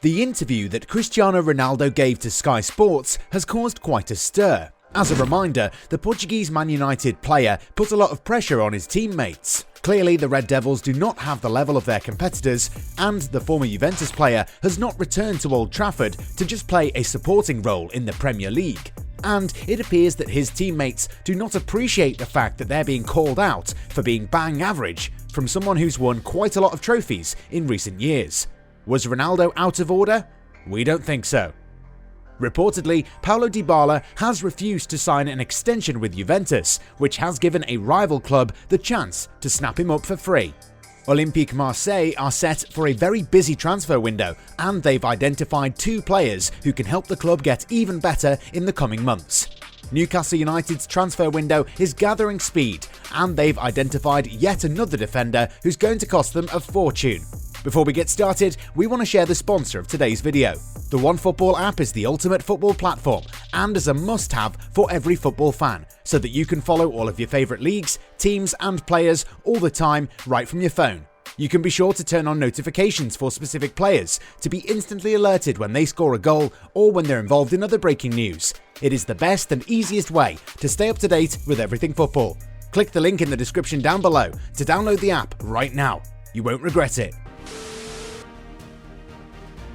The interview that Cristiano Ronaldo gave to Skysports has caused quite a stir. As a reminder, the Portuguese Man United player put a lot of pressure on his teammates. Clearly, the Red Devils do not have the level of their competitors, and the former Juventus player has not returned to Old Trafford to just play a supporting role in the Premier League. And it appears that his teammates do not appreciate the fact that they're being called out for being bang average from someone who's won quite a lot of trophies in recent years. Was Ronaldo out of order? We don't think so. Reportedly, Paulo Dybala has refused to sign an extension with Juventus, which has given a rival club the chance to snap him up for free. Olympique Marseille are set for a very busy transfer window, and they've identified two players who can help the club get even better in the coming months. Newcastle United's transfer window is gathering speed, and they've identified yet another defender who's going to cost them a fortune. Before we get started, we want to share the sponsor of today's video. The OneFootball app is the ultimate football platform and is a must-have for every football fan, so that you can follow all of your favourite leagues, teams and players all the time right from your phone. You can be sure to turn on notifications for specific players to be instantly alerted when they score a goal or when they're involved in other breaking news. It is the best and easiest way to stay up to date with everything football. Click the link in the description down below to download the app right now. You won't regret it.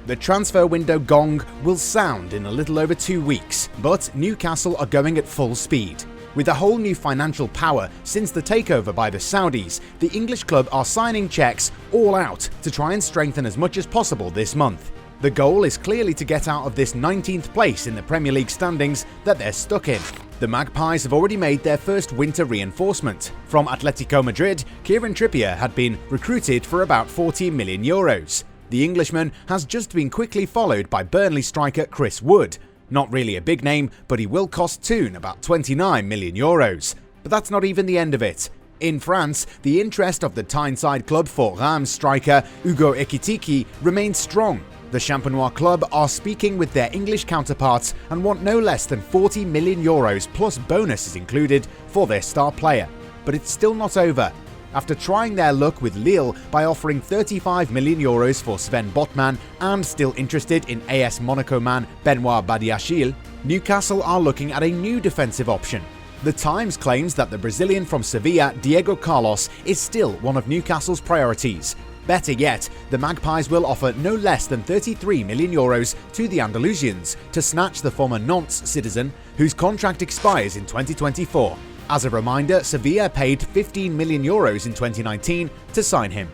The transfer window gong will sound in a little over 2 weeks, but Newcastle are going at full speed. With a whole new financial power since the takeover by the Saudis, the English club are signing cheques all out to try and strengthen as much as possible this month. The goal is clearly to get out of this 19th place in the Premier League standings that they're stuck in. The Magpies have already made their first winter reinforcement. From Atletico Madrid, Kieran Trippier had been recruited for about €40 million. The Englishman has just been quickly followed by Burnley striker Chris Wood. Not really a big name, but he will cost Toon about €29 million. But that's not even the end of it. In France, the interest of the Tyneside club for Reims striker Hugo Ekitike remains strong. The Champenois club are speaking with their English counterparts and want no less than €40 million plus bonuses included for their star player. But it's still not over. After trying their luck with Lille by offering €35 million for Sven Botman and still interested in AS Monaco man Benoit Badiashile, Newcastle are looking at a new defensive option. The Times claims that the Brazilian from Sevilla, Diego Carlos, is still one of Newcastle's priorities. Better yet, the Magpies will offer no less than €33 million to the Andalusians to snatch the former Nantes citizen, whose contract expires in 2024. As a reminder, Sevilla paid €15 million in 2019 to sign him.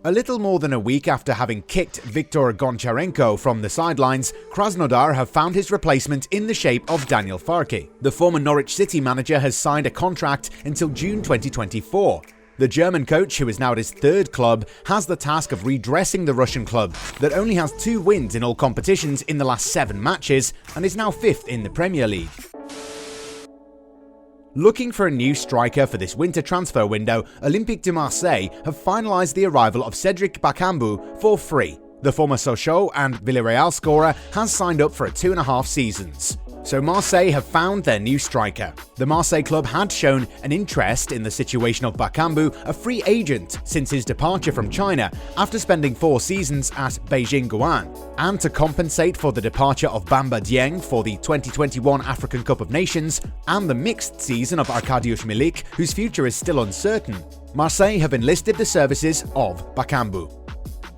A little more than a week after having kicked Viktor Goncharenko from the sidelines, Krasnodar have found his replacement in the shape of Daniel Farke. The former Norwich City manager has signed a contract until June 2024. The German coach, who is now at his third club, has the task of redressing the Russian club that only has 2 wins in all competitions in the last 7 matches and is now 5th in the Premier League. Looking for a new striker for this winter transfer window, Olympique Marseille have finalised the arrival of Cedric Bakambu for free. The former Sochaux and Villarreal scorer has signed up for 2.5 seasons. So Marseille have found their new striker. The Marseille club had shown an interest in the situation of Bakambu, a free agent since his departure from China after spending 4 seasons at Beijing Guoan. And to compensate for the departure of Bamba Dieng for the 2021 African Cup of Nations and the mixed season of Arkadiusz Milik, whose future is still uncertain, Marseille have enlisted the services of Bakambu.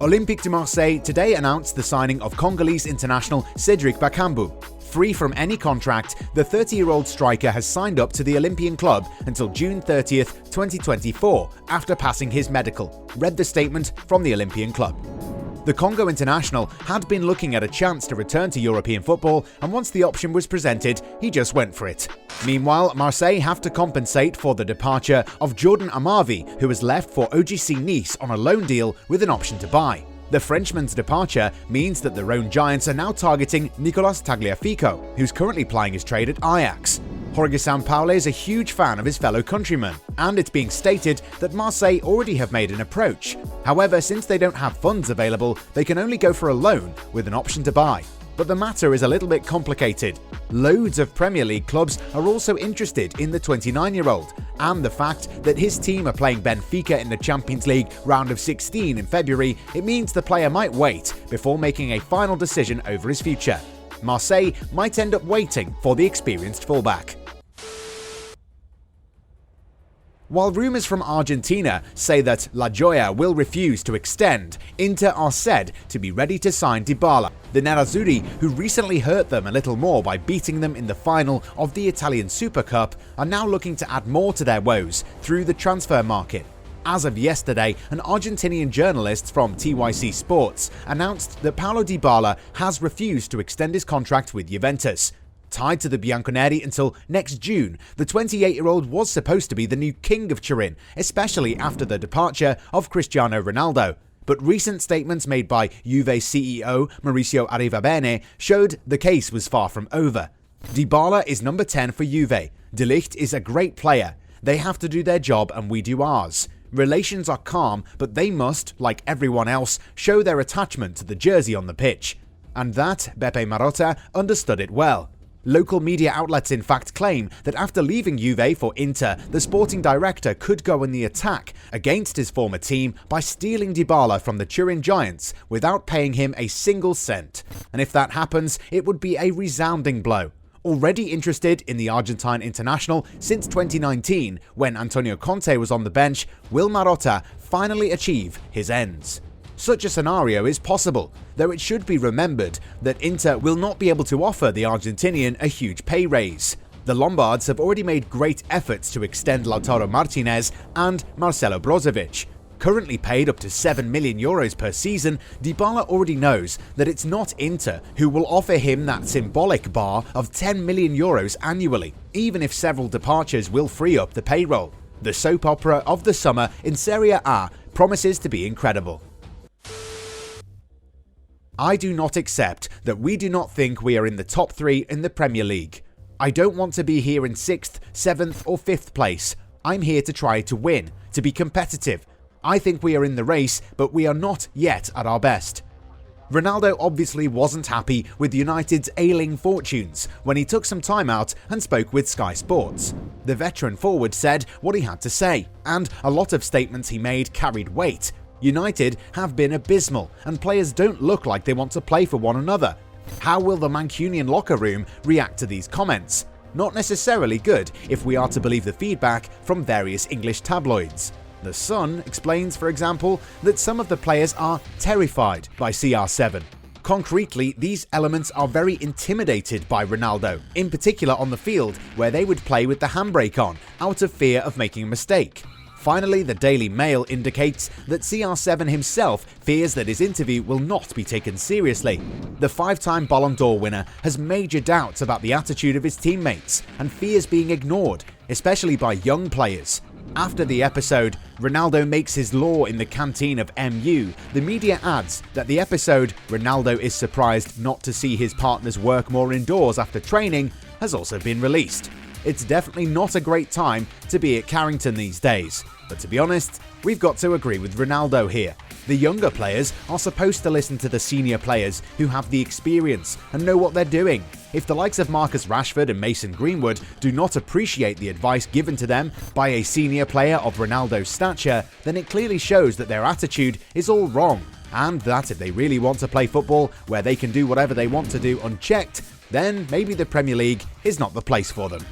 Olympique de Marseille today announced the signing of Congolese international Cedric Bakambu. Free from any contract, the 30-year-old striker has signed up to the Olympian club until June 30th, 2024, after passing his medical, read the statement from the Olympian club. The Congo international had been looking at a chance to return to European football, and once the option was presented, he just went for it. Meanwhile, Marseille have to compensate for the departure of Jordan Amavi, who has left for OGC Nice on a loan deal with an option to buy. The Frenchman's departure means that the Rhone Giants are now targeting Nicolas Tagliafico, who's currently plying his trade at Ajax. Jorge Sampaoli is a huge fan of his fellow countrymen, and it's being stated that Marseille already have made an approach. However, since they don't have funds available, they can only go for a loan with an option to buy. But the matter is a little bit complicated. Loads of Premier League clubs are also interested in the 29-year-old, and the fact that his team are playing Benfica in the Champions League round of 16 in February, it means the player might wait before making a final decision over his future. Marseille might end up waiting for the experienced fullback. While rumours from Argentina say that La Joya will refuse to extend, Inter are said to be ready to sign Dybala. The Nerazzurri, who recently hurt them a little more by beating them in the final of the Italian Super Cup, are now looking to add more to their woes through the transfer market. As of yesterday, an Argentinian journalist from TYC Sports announced that Paulo Dybala has refused to extend his contract with Juventus. Tied to the Bianconeri until next June, the 28-year-old was supposed to be the new king of Turin, especially after the departure of Cristiano Ronaldo. But recent statements made by Juve CEO Mauricio Arrivabene showed the case was far from over. Dybala is number 10 for Juve. De Ligt is a great player. They have to do their job and we do ours. Relations are calm, but they must, like everyone else, show their attachment to the jersey on the pitch. And that, Beppe Marotta understood it well. Local media outlets in fact claim that after leaving Juve for Inter, the sporting director could go in the attack against his former team by stealing Dybala from the Turin Giants without paying him a single cent. And if that happens, it would be a resounding blow. Already interested in the Argentine international since 2019, when Antonio Conte was on the bench, will Marotta finally achieve his ends? Such a scenario is possible, though it should be remembered that Inter will not be able to offer the Argentinian a huge pay raise. The Lombards have already made great efforts to extend Lautaro Martinez and Marcelo Brozovic. Currently paid up to €7 million per season, Dybala already knows that it's not Inter who will offer him that symbolic bar of €10 million annually, even if several departures will free up the payroll. The soap opera of the summer in Serie A promises to be incredible. I do not accept that we do not think we are in the top 3 in the Premier League. I don't want to be here in 6th, 7th or 5th place. I'm here to try to win, to be competitive. I think we are in the race, but we are not yet at our best. Ronaldo obviously wasn't happy with United's ailing fortunes when he took some time out and spoke with Sky Sports. The veteran forward said what he had to say, and a lot of statements he made carried weight. United have been abysmal, and players don't look like they want to play for one another. How will the Mancunian locker room react to these comments? Not necessarily good, if we are to believe the feedback from various English tabloids. The Sun explains, for example, that some of the players are terrified by CR7. Concretely, these elements are very intimidated by Ronaldo, in particular on the field, where they would play with the handbrake on, out of fear of making a mistake. Finally, the Daily Mail indicates that CR7 himself fears that his interview will not be taken seriously. The 5-time Ballon d'Or winner has major doubts about the attitude of his teammates and fears being ignored, especially by young players. After the episode, Ronaldo makes his law in the canteen of MU, the media adds that the episode, Ronaldo is surprised not to see his partners work more indoors after training, has also been released. It's definitely not a great time to be at Carrington these days, but to be honest, we've got to agree with Ronaldo here. The younger players are supposed to listen to the senior players who have the experience and know what they're doing. If the likes of Marcus Rashford and Mason Greenwood do not appreciate the advice given to them by a senior player of Ronaldo's stature, then it clearly shows that their attitude is all wrong, and that if they really want to play football where they can do whatever they want to do unchecked, then maybe the Premier League is not the place for them.